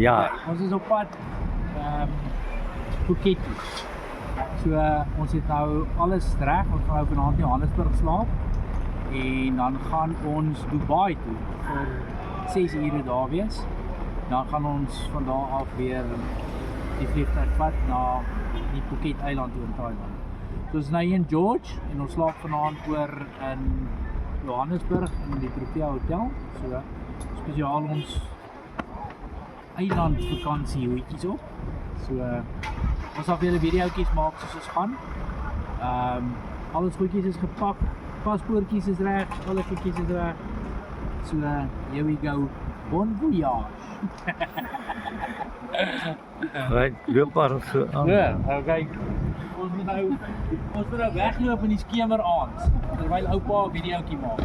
Ja. Ons is op pad Phuket. So ons het nou alles reg, ons gaan nou vanaand in Johannesburg slaap en dan gaan ons Dubai toe vir 6 ure daar wees. Dan gaan ons van daar af weer die vliegtuig vat na die Phuket eiland toe in Thailand. So ons is nou hier in George en ons slaap vanaand oor in Johannesburg in die Protea Hotel. So spesiaal ons eiland vakansie hoedjies op. So ons sal vir julle videoetjies maak soos ons gaan. Alles goedjies is gepak, paspoortjies is reg, alle goedjies is reg. So here we go. Bon voyage. Right, loop maar so aan. Ja, okay. Ons moet nou wegloop in die skemer aand terwyl oupa 'n videoetjie maak.